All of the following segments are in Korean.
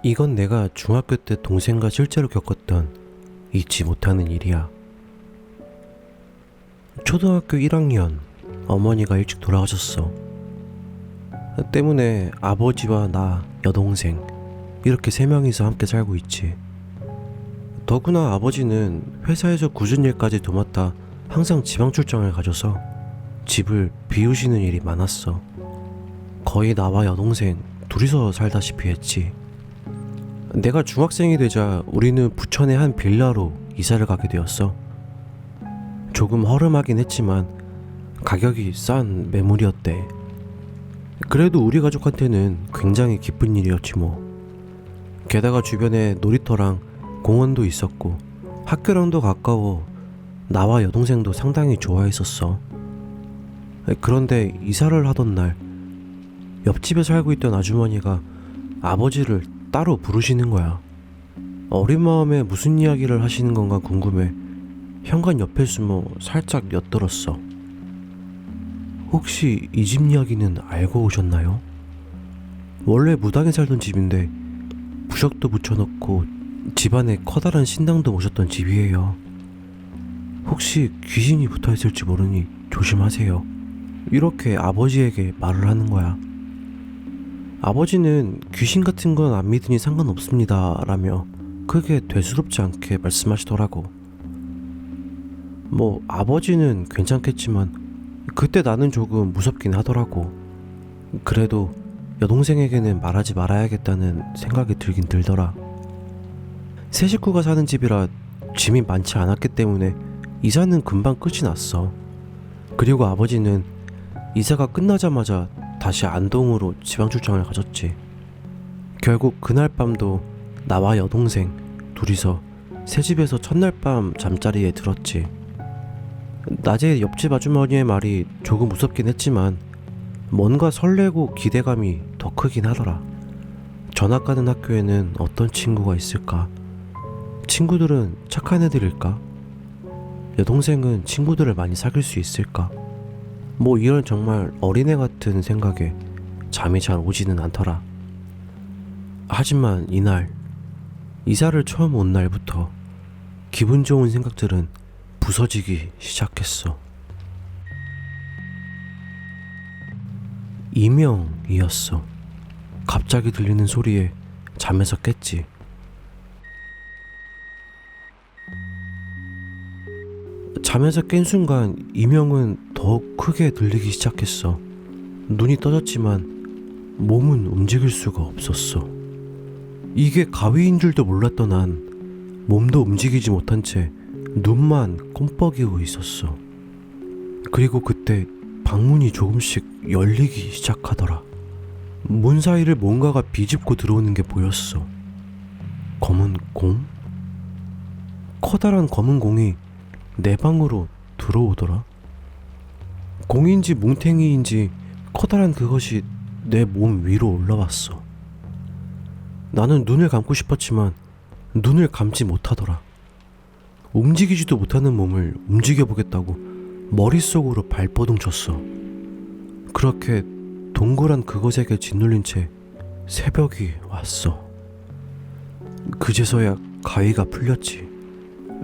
이건 내가 중학교 때 동생과 실제로 겪었던 잊지 못하는 일이야. 초등학교 1학년, 어머니가 일찍 돌아가셨어. 때문에 아버지와 나, 여동생 이렇게 세 명이서 함께 살고 있지. 더구나 아버지는 회사에서 굳은 일까지 도맡아 항상 지방 출장을 가져서 집을 비우시는 일이 많았어. 거의 나와 여동생 둘이서 살다시피 했지. 내가 중학생이 되자 우리는 부천의 한 빌라로 이사를 가게 되었어. 조금 허름하긴 했지만 가격이 싼 매물이었대. 그래도 우리 가족한테는 굉장히 기쁜 일이었지 뭐. 게다가 주변에 놀이터랑 공원도 있었고 학교랑도 가까워 나와 여동생도 상당히 좋아했었어. 그런데 이사를 하던 날 옆집에 살고 있던 아주머니가 아버지를 따로 부르시는 거야. 어린 마음에 무슨 이야기를 하시는 건가 궁금해 현관 옆에 숨어 살짝 엿들었어. 혹시 이 집 이야기는 알고 오셨나요? 원래 무당에 살던 집인데 부적도 붙여놓고 집안에 커다란 신당도 모셨던 집이에요. 혹시 귀신이 붙어있을지 모르니 조심하세요. 이렇게 아버지에게 말을 하는 거야. 아버지는 귀신 같은 건 안 믿으니 상관없습니다 라며 크게 되스럽지 않게 말씀하시더라고. 뭐 아버지는 괜찮겠지만 그때 나는 조금 무섭긴 하더라고. 그래도 여동생에게는 말하지 말아야겠다는 생각이 들긴 들더라. 세 식구가 사는 집이라 짐이 많지 않았기 때문에 이사는 금방 끝이 났어. 그리고 아버지는 이사가 끝나자마자 다시 안동으로 지방 출장을 가졌지. 결국 그날 밤도 나와 여동생 둘이서 새 집에서 첫날 밤 잠자리에 들었지. 낮에 옆집 아주머니의 말이 조금 무섭긴 했지만 뭔가 설레고 기대감이 더 크긴 하더라. 전학 가는 학교에는 어떤 친구가 있을까? 친구들은 착한 애들일까? 여동생은 친구들을 많이 사귈 수 있을까? 뭐 이런 정말 어린애 같은 생각에 잠이 잘 오지는 않더라. 하지만 이날 이사를 처음 온 날부터 기분 좋은 생각들은 부서지기 시작했어. 이명이었어. 갑자기 들리는 소리에 잠에서 깼지. 잠에서 깬 순간 이명은 더욱 크게 들리기 시작했어. 눈이 떠졌지만 몸은 움직일 수가 없었어. 이게 가위인 줄도 몰랐던 난 몸도 움직이지 못한 채 눈만 껌뻑이고 있었어. 그리고 그때 방문이 조금씩 열리기 시작하더라. 문 사이를 뭔가가 비집고 들어오는 게 보였어. 검은 공? 커다란 검은 공이 내 방으로 들어오더라. 공인지 뭉탱이인지 커다란 그것이 내 몸 위로 올라왔어. 나는 눈을 감고 싶었지만 눈을 감지 못하더라. 움직이지도 못하는 몸을 움직여보겠다고 머릿속으로 발버둥 쳤어. 그렇게 동그란 그것에게 짓눌린 채 새벽이 왔어. 그제서야 가위가 풀렸지.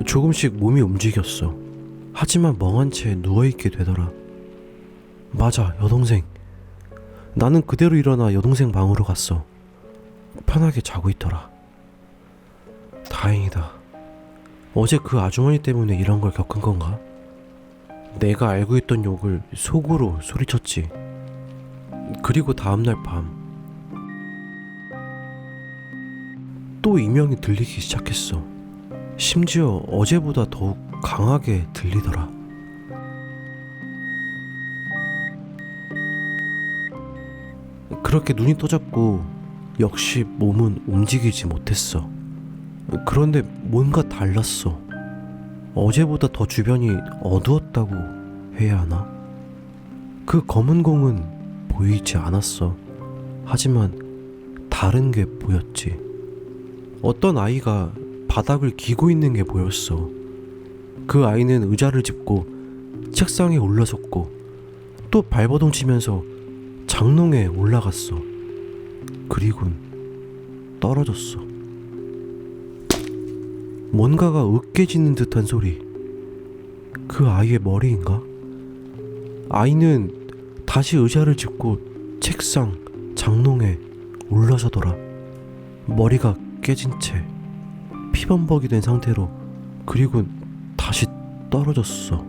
조금씩 몸이 움직였어. 하지만 멍한 채 누워있게 되더라. 맞아, 여동생. 나는 그대로 일어나 여동생 방으로 갔어. 편하게 자고 있더라. 다행이다. 어제 그 아주머니 때문에 이런 걸 겪은 건가? 내가 알고 있던 욕을 속으로 소리쳤지. 그리고 다음날 밤 또 이명이 들리기 시작했어. 심지어 어제보다 더욱 강하게 들리더라. 그렇게 눈이 떠졌고 역시 몸은 움직이지 못했어. 그런데 뭔가 달랐어. 어제보다 더 주변이 어두웠다고 해야 하나? 그 검은 공은 보이지 않았어. 하지만 다른 게 보였지. 어떤 아이가 바닥을 기고 있는 게 보였어. 그 아이는 의자를 짚고 책상에 올라섰고 또 발버둥 치면서 장롱에 올라갔어. 그리곤 떨어졌어. 뭔가가 으깨지는 듯한 소리. 그 아이의 머리인가? 아이는 다시 의자를 짚고 책상, 장롱에 올라서더라. 머리가 깨진 채 피범벅이 된 상태로, 그리고 다시 떨어졌어.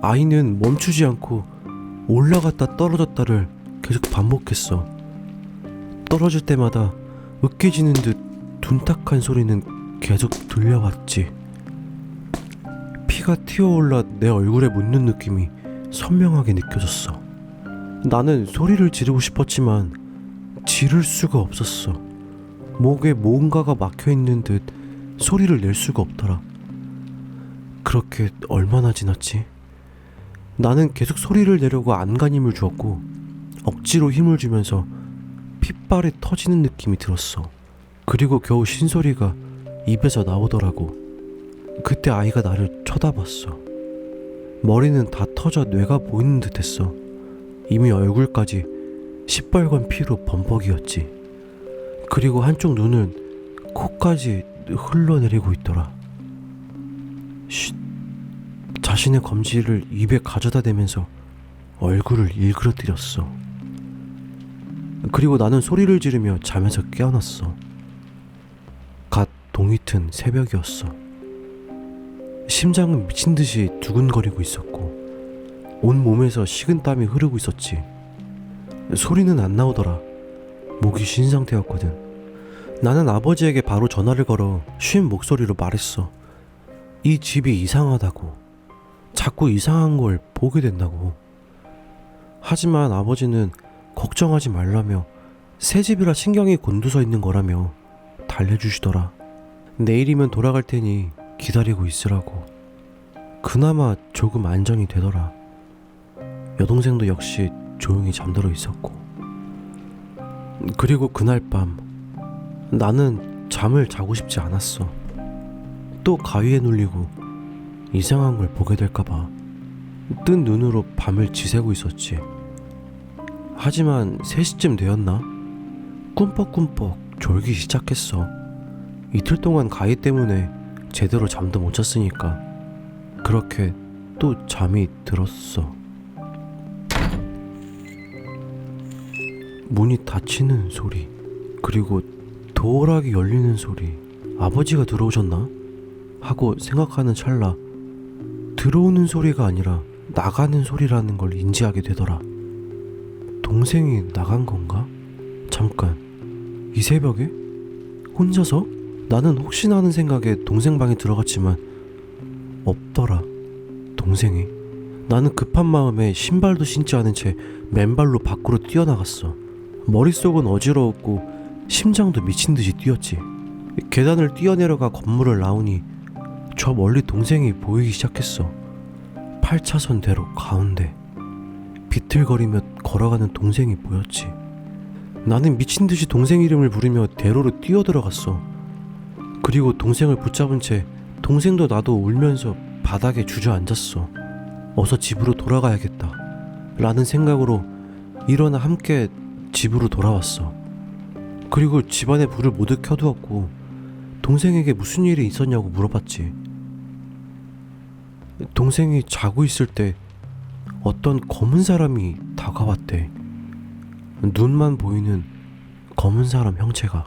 아이는 멈추지 않고 올라갔다 떨어졌다를 계속 반복했어. 떨어질 때마다 으깨지는 듯 둔탁한 소리는 계속 들려왔지. 피가 튀어올라 내 얼굴에 묻는 느낌이 선명하게 느껴졌어. 나는 소리를 지르고 싶었지만 지를 수가 없었어. 목에 뭔가가 막혀있는 듯 소리를 낼 수가 없더라. 그렇게 얼마나 지났지? 나는 계속 소리를 내려고 안간힘을 주었고 억지로 힘을 주면서 핏발이 터지는 느낌이 들었어. 그리고 겨우 신소리가 입에서 나오더라고. 그때 아이가 나를 쳐다봤어. 머리는 다 터져 뇌가 보이는 듯 했어. 이미 얼굴까지 시뻘건 피로 범벅이었지. 그리고 한쪽 눈은 코까지 흘러내리고 있더라. 쉿. 자신의 검지를 입에 가져다 대면서 얼굴을 일그러뜨렸어. 그리고 나는 소리를 지르며 잠에서 깨어났어. 갓 동이 튼 새벽이었어. 심장은 미친 듯이 두근거리고 있었고 온 몸에서 식은땀이 흐르고 있었지. 소리는 안 나오더라. 목이 쉰 상태였거든. 나는 아버지에게 바로 전화를 걸어 쉰 목소리로 말했어. 이 집이 이상하다고. 자꾸 이상한 걸 보게 된다고. 하지만 아버지는 걱정하지 말라며 새 집이라 신경이 곤두서 있는 거라며 달래주시더라. 내일이면 돌아갈 테니 기다리고 있으라고. 그나마 조금 안정이 되더라. 여동생도 역시 조용히 잠들어 있었고. 그리고 그날 밤 나는 잠을 자고 싶지 않았어. 또 가위에 눌리고 이상한 걸 보게 될까봐 뜬 눈으로 밤을 지새고 있었지. 하지만 3시쯤 되었나? 꿈뻑꿈뻑 졸기 시작했어. 이틀 동안 가위 때문에 제대로 잠도 못 잤으니까. 그렇게 또 잠이 들었어. 문이 닫히는 소리, 그리고 도어락이 열리는 소리. 아버지가 들어오셨나? 하고 생각하는 찰나 들어오는 소리가 아니라 나가는 소리라는 걸 인지하게 되더라. 동생이 나간 건가? 잠깐, 이 새벽에? 혼자서? 나는 혹시나 하는 생각에 동생 방에 들어갔지만 없더라, 동생이. 나는 급한 마음에 신발도 신지 않은 채 맨발로 밖으로 뛰어나갔어. 머릿속은 어지러웠고 심장도 미친 듯이 뛰었지. 계단을 뛰어내려가 건물을 나오니 저 멀리 동생이 보이기 시작했어. 8차선대로 가운데 비틀거리며 걸어가는 동생이 보였지. 나는 미친 듯이 동생 이름을 부르며 대로로 뛰어들어갔어. 그리고 동생을 붙잡은 채 동생도 나도 울면서 바닥에 주저앉았어. 어서 집으로 돌아가야겠다 라는 생각으로 일어나 함께 집으로 돌아왔어. 그리고 집안에 불을 모두 켜두었고 동생에게 무슨 일이 있었냐고 물어봤지. 동생이 자고 있을 때 어떤 검은 사람이 다가왔대. 눈만 보이는 검은 사람 형체가.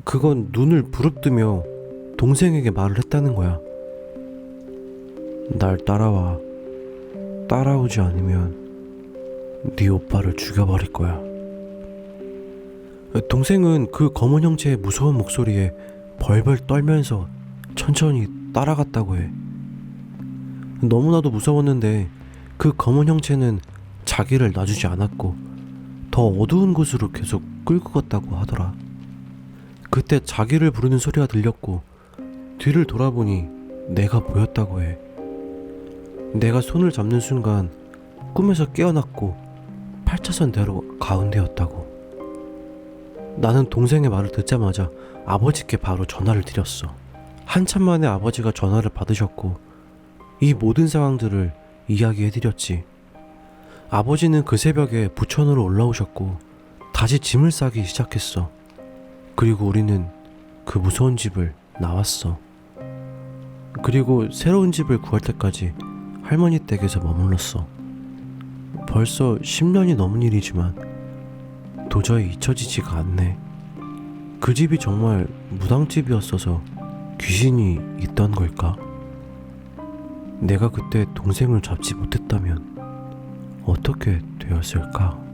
그건 눈을 부릅뜨며 동생에게 말을 했다는 거야. 날 따라와. 따라오지 않으면 네 오빠를 죽여버릴 거야. 동생은 그 검은 형체의 무서운 목소리에 벌벌 떨면서 천천히 따라갔다고 해. 너무나도 무서웠는데 그 검은 형체는 자기를 놔주지 않았고 더 어두운 곳으로 계속 끌고 갔다고 하더라. 그때 자기를 부르는 소리가 들렸고 뒤를 돌아보니 내가 보였다고 해. 내가 손을 잡는 순간 꿈에서 깨어났고 8차선대로 가운데였다고. 나는 동생의 말을 듣자마자 아버지께 바로 전화를 드렸어. 한참 만에 아버지가 전화를 받으셨고 이 모든 상황들을 이야기해드렸지. 아버지는 그 새벽에 부천으로 올라오셨고 다시 짐을 싸기 시작했어. 그리고 우리는 그 무서운 집을 나왔어. 그리고 새로운 집을 구할 때까지 할머니 댁에서 머물렀어. 벌써 10년이 넘은 일이지만 도저히 잊혀지지가 않네. 그 집이 정말 무당집이었어서 귀신이 있던 걸까? 내가 그때 동생을 잡지 못했다면 어떻게 되었을까?